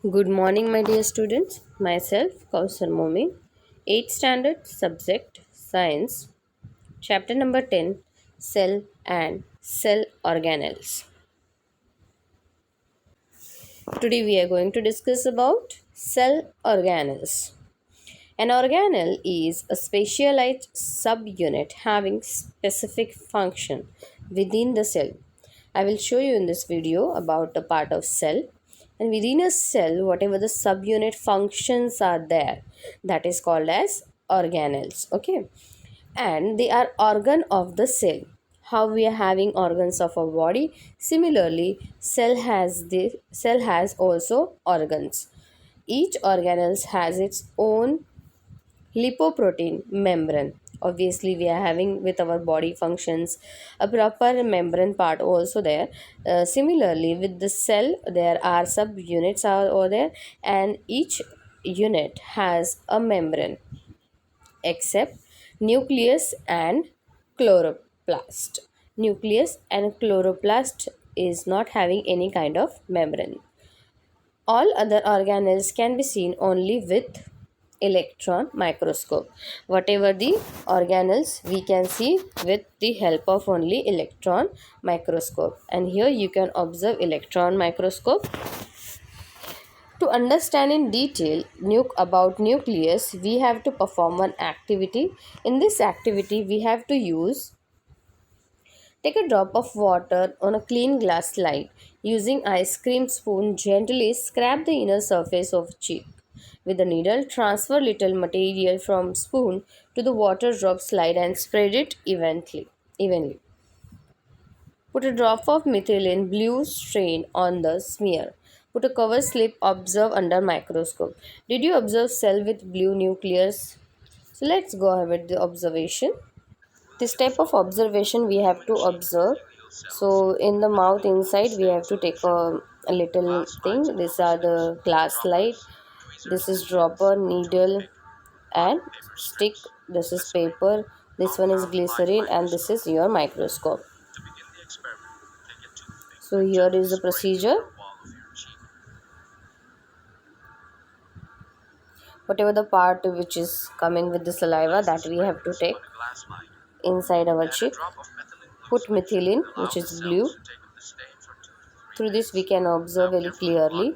Good morning, my dear students. Myself, Kausar Momi, 8th Standard Subject Science, Chapter number 10 Cell and Cell Organelles. Today we are going to discuss about cell organelles. An organelle is a specialized subunit having specific function within the cell. I will show you in this video about the part of cell, and within a cell whatever the subunit functions are there, that is called as organelles. Okay, and they are organ of the cell. How we are having organs of our body, similarly cell has also organs. Each organelle has its own lipoprotein membrane. Obviously we are having with our body functions a proper membrane part also there. Similarly with the cell there are subunits are over there, and each unit has a membrane except nucleus and chloroplast. Nucleus and chloroplast is not having any kind of membrane. All other organelles can be seen only with electron microscope. Whatever the organelles we can see with the help of only electron microscope. And here you can observe electron microscope. To understand in detail about nucleus, we have to perform one activity. In this activity, we have to take a drop of water on a clean glass slide. Using ice cream spoon, gently scrape the inner surface of cheek. With a needle, transfer little material from spoon to the water drop slide and spread it evenly. Put a drop of methylene blue strain on the smear. Put a cover slip, observe under microscope. Did you observe cell with blue nucleus? So let's go ahead with the observation. This type of observation we have to observe. So in the mouth inside we have to take a little thing. These are the glass slide. This is dropper, needle and stick. This is paper. This one is glycerin and this is your microscope. So here is the procedure. Whatever the part which is coming with the saliva, that we have to take inside our cheek. Put methylene, which is blue. Through this we can observe very clearly.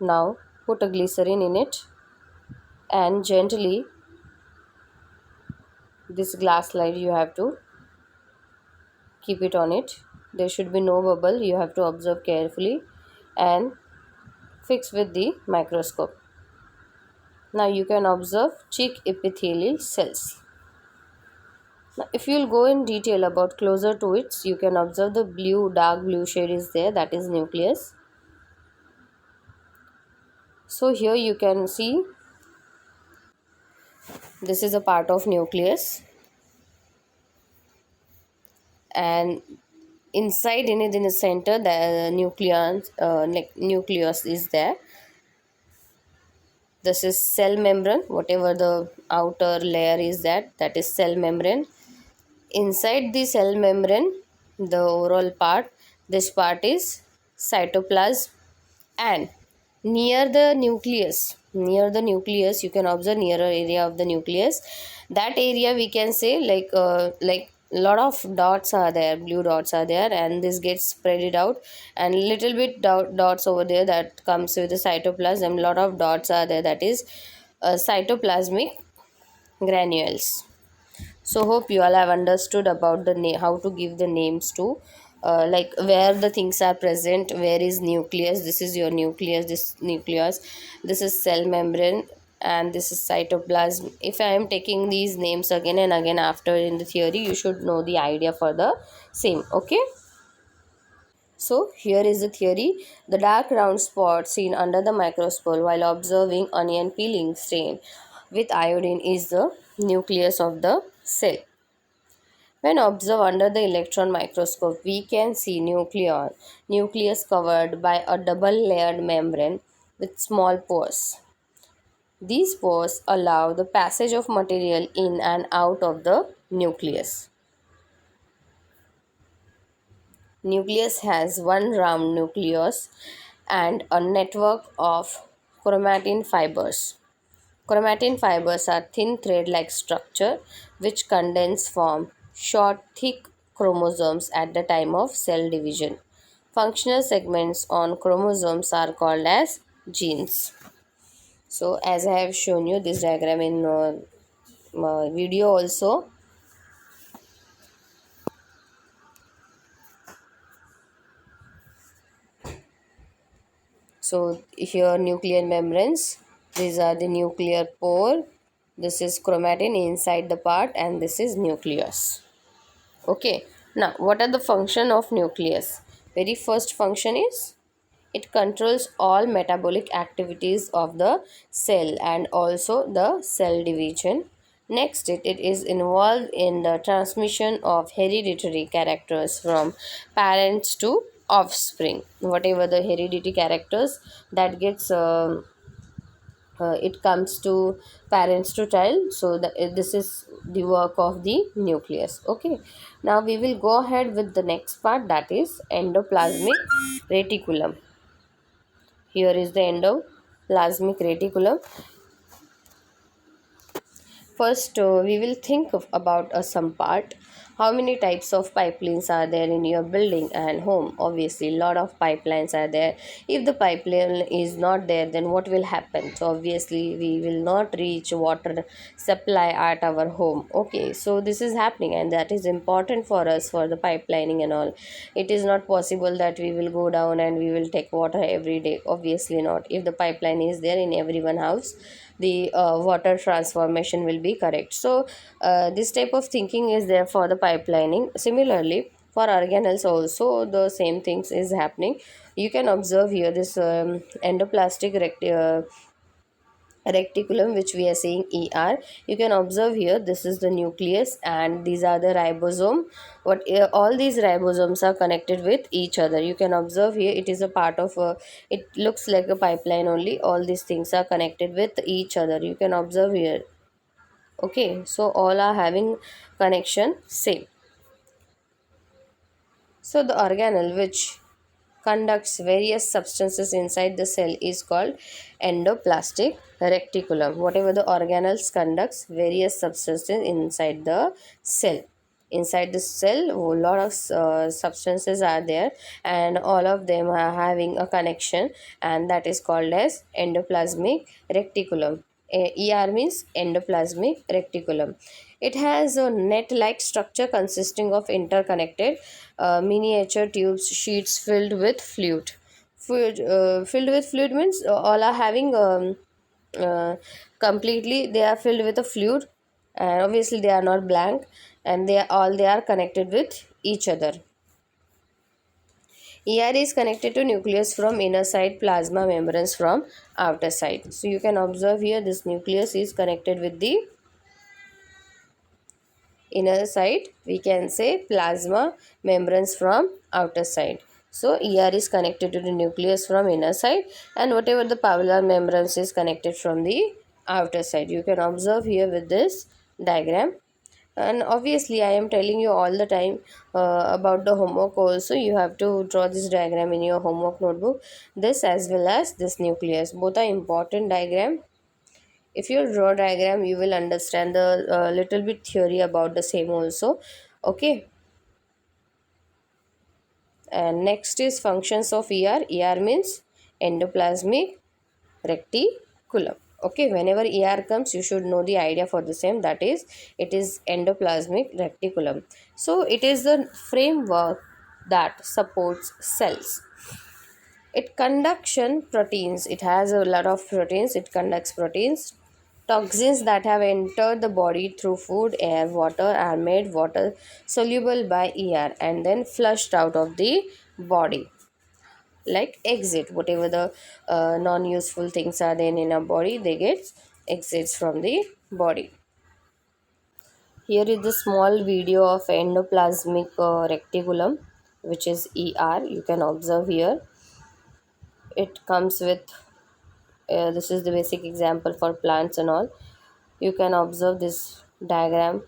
Now put a glycerin in it and gently this glass slide you have to keep it on it. There should be no bubble. You have to observe carefully and fix with the microscope. Now you can observe cheek epithelial cells. Now if you will go in detail about closer to it, you can observe the dark blue shade is there, that is nucleus. So here you can see this is a part of nucleus, and inside in the center the nucleus is there. This is cell membrane. Whatever the outer layer is, that is cell membrane. Inside the cell membrane, the overall part, this part is cytoplasm, and near the nucleus you can observe nearer area of the nucleus. That area we can say like lot of dots are there, blue dots are there, and this gets spread it out, and little bit dots over there that comes with the cytoplasm. Lot of dots are there, that is cytoplasmic granules. So hope you all have understood about the how to give the names to like where the things are present. Where is nucleus? This is your nucleus. This is cell membrane, and this is cytoplasm. If I am taking these names again and again after in the theory, you should know the idea for the same. Okay, so here is the theory. The dark round spot seen under the microscope while observing onion peeling stain with iodine is the nucleus of the cell. When observed under the electron microscope, we can see nucleus covered by a double-layered membrane with small pores. These pores allow the passage of material in and out of the nucleus. Nucleus has one round nucleus and a network of chromatin fibers. Chromatin fibers are thin thread-like structure which condense form short, thick chromosomes at the time of cell division. Functional segments on chromosomes are called as genes. So, as I have shown you this diagram in video also. So, here nuclear membranes. These are the nuclear pore. This is chromatin inside the part, and this is nucleus. Okay. Now, what are the function of nucleus? Very first function is it controls all metabolic activities of the cell and also the cell division. Next, it is involved in the transmission of hereditary characters from parents to offspring. Whatever the hereditary characters that gets it comes to parents to child. So this is the work of the nucleus. Okay, now we will go ahead with the next part, that is endoplasmic reticulum. Here is the endoplasmic reticulum. First, we will think about some part. How many types of pipelines are there in your building and home? Obviously, lot of pipelines are there. If the pipeline is not there, then what will happen? So obviously, we will not reach water supply at our home. Okay, so this is happening, and that is important for us for the pipelining and all. It is not possible that we will go down and we will take water every day. Obviously not. If the pipeline is there in everyone house, the water transformation will be correct. So this type of thinking is there for the pipelining. Similarly, for organelles also the same things is happening. You can observe here this endoplastic reticulum, which we are saying ER. You can observe here this is the nucleus and these are the ribosome. What all these ribosomes are connected with each other. You can observe here it is a part of a, it looks like a pipeline only. All these things are connected with each other. You can observe here. Okay, so all are having connection same. So the organelle which conducts various substances inside the cell is called endoplastic reticulum. Whatever the organelles conducts various substances inside the cell. Inside the cell, a lot of substances are there, and all of them are having a connection, and that is called as endoplasmic reticulum. ER means endoplasmic reticulum. It has a net-like structure consisting of interconnected miniature tubes sheets filled with fluid. Filled with fluid means all are having uh, completely they are filled with a fluid, and obviously they are not blank, and they are connected with each other. ER is connected to nucleus from inner side, plasma membranes from outer side. So you can observe here this nucleus is connected with the inner side, we can say plasma membranes from outer side. So ER is connected to the nucleus from inner side, and whatever the plasma membranes is connected from the outer side. You can observe here with this diagram. And obviously I am telling you all the time about the homework also. You have to draw this diagram in your homework notebook. This as well as this nucleus, both are important diagram. If you draw diagram, you will understand the little bit theory about the same also. Okay, and next is functions of ER means endoplasmic reticulum. Okay, whenever comes, you should know the idea for the same, that is it is endoplasmic reticulum. So it is the framework that supports cells. It conduction proteins. It has a lot of proteins. It conducts proteins. Toxins that have entered the body through food, air, water are made water soluble by and then flushed out of the body. Like exit, whatever the non-useful things are there in our body, they get exits from the body. Here is the small video of endoplasmic reticulum, which is You can observe here. It comes with this is the basic example for plants and all. You can observe this diagram.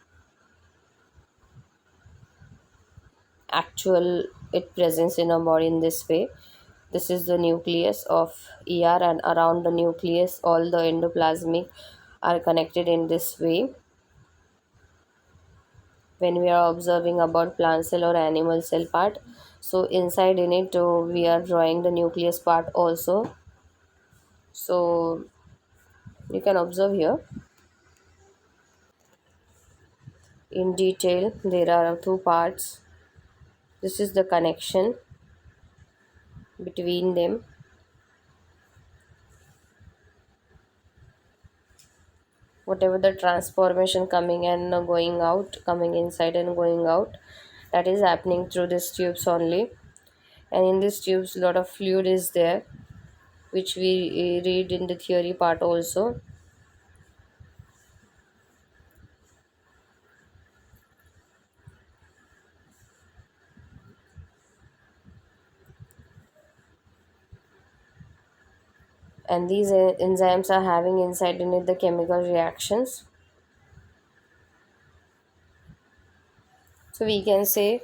actual it presents in our body in this way. This is the nucleus of ER, and around the nucleus all the endoplasmic are connected in this way. When we are observing about plant cell or animal cell part, so inside in it we are drawing the nucleus part also. So you can observe here in detail there are two parts. This is the connection between them. Whatever the transformation coming and going out, coming inside and going out, that is happening through these tubes only. And in these tubes lot of fluid is there, which we read in the theory part also. And these enzymes are having inside in it the chemical reactions. So we can say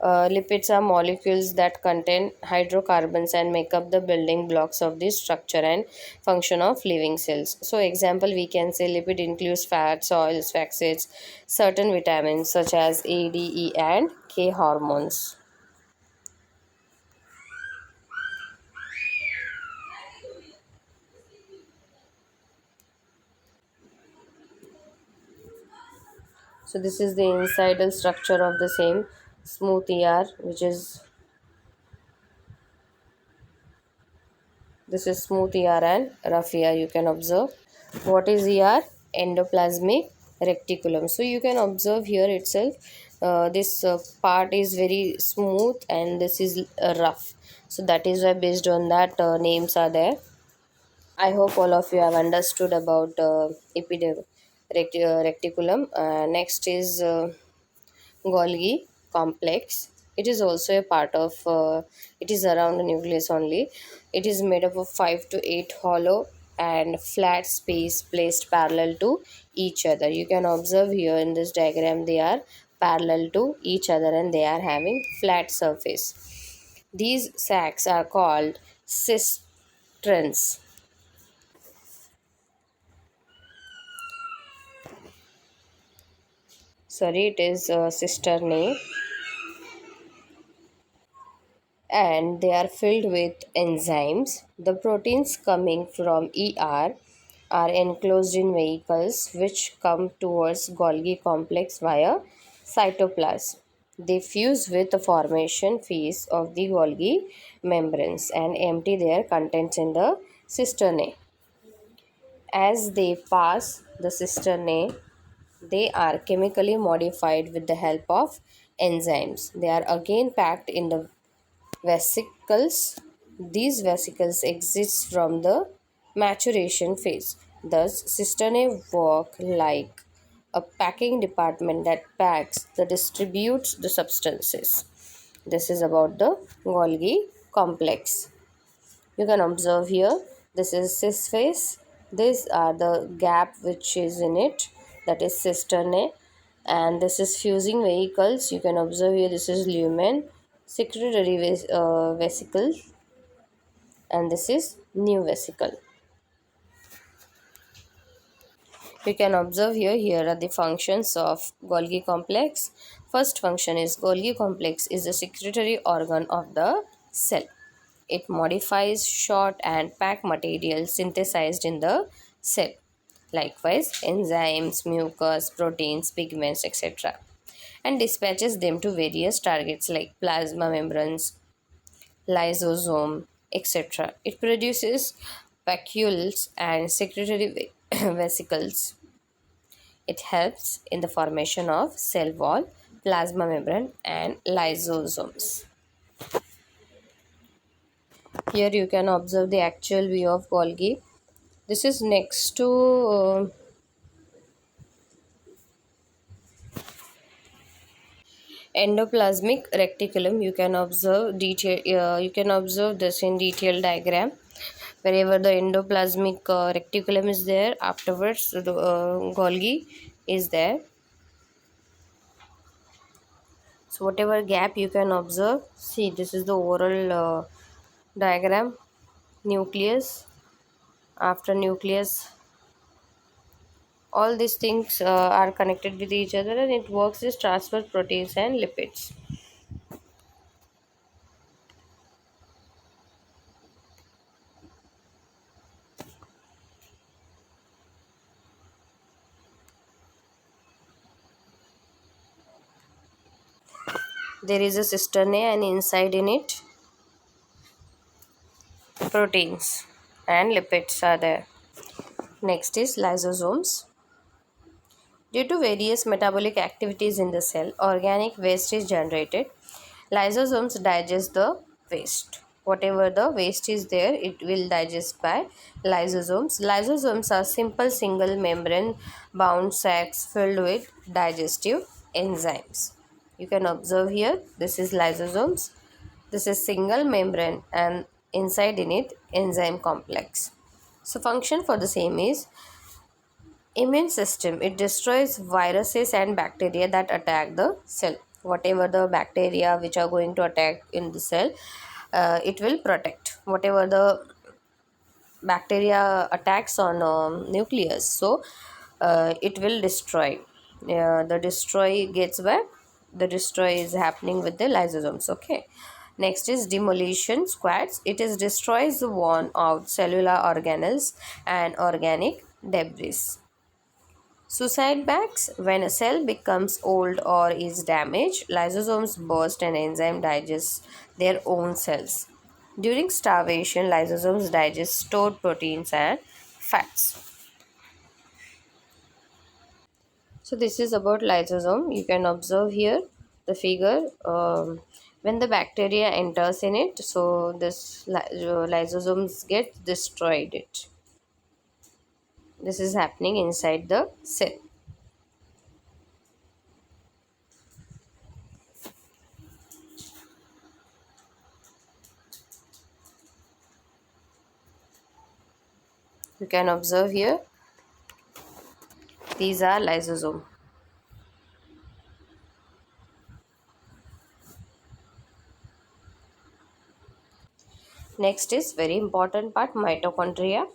lipids are molecules that contain hydrocarbons and make up the building blocks of the structure and function of living cells. So example we can say lipid includes fats, oils, acids, certain vitamins such as A, D, E and K hormones. So this is the insider structure of the same smooth ER, which is this is smooth ER and rough ER. You can observe what is ER, endoplasmic reticulum. So you can observe here itself. This part is very smooth and this is rough. So that is why based on that names are there. I hope all of you have understood about reticulum. Next is Golgi Complex. It is also a part of, it is around the nucleus only. It is made up of 5 to 8 hollow and flat space placed parallel to each other. You can observe here in this diagram they are parallel to each other and they are having flat surface. These sacs are called cisterns. Sorry, it is cisternae, and they are filled with enzymes. The proteins coming from ER are enclosed in vehicles which come towards Golgi complex via cytoplasm. They fuse with the formation phase of the Golgi membranes and empty their contents in the cisternae. As they pass the cisternae, they are chemically modified with the help of enzymes. They are again packed in the vesicles. These vesicles exist from the maturation phase. Thus, cisternae work like a packing department that packs, that distributes the substances. This is about the Golgi complex. You can observe here, this is cis phase. These are the gap which is in it, that is cisternae, and this is fusing vehicles. You can observe here, this is lumen, secretory vesicle, and this is new vesicle. You can observe here, here are the functions of Golgi complex. First function is Golgi complex is the secretory organ of the cell. It modifies short and packed material synthesized in the cell. Likewise, enzymes, mucus, proteins, pigments, etc., and dispatches them to various targets like plasma membranes, lysosome, etc. It produces vacuoles and secretory vesicles. It helps in the formation of cell wall, plasma membrane, and lysosomes. Here you can observe the actual view of Golgi. This is next to endoplasmic reticulum. You can observe detail. You can observe this in detail diagram. Wherever the endoplasmic reticulum is there, afterwards the Golgi is there. So whatever gap you can observe, see, this is the overall diagram. Nucleus, after nucleus, all these things are connected with each other, and it works as transfer proteins and lipids. There is a cisternae, and inside in it proteins and lipids are there. Next is lysosomes. Due to various metabolic activities in the cell, organic waste is generated. Lysosomes digest the waste. Whatever the waste is there, it will digest by lysosomes. Lysosomes are simple single membrane bound sacs filled with digestive enzymes. You can observe here, this is lysosomes. This is single membrane, and inside in it enzyme complex. So function for the same is immune system. It destroys viruses and bacteria that attack the cell. Whatever the bacteria which are going to attack in the cell, it will protect. Whatever the bacteria attacks on nucleus, so it will destroy. The destroy gets where the destroy is happening with the lysosomes. Okay. Next is demolition squads. It is destroys the worn out cellular organelles and organic debris. Suicide bags. When a cell becomes old or is damaged, lysosomes burst and enzyme digests their own cells. During starvation, lysosomes digest stored proteins and fats. So this is about lysosome. You can observe here the figure. When the bacteria enters in it, so this lysosomes get destroyed. It. This is happening inside the cell. You can observe here. These are lysosome. Next is very important part, mitochondria.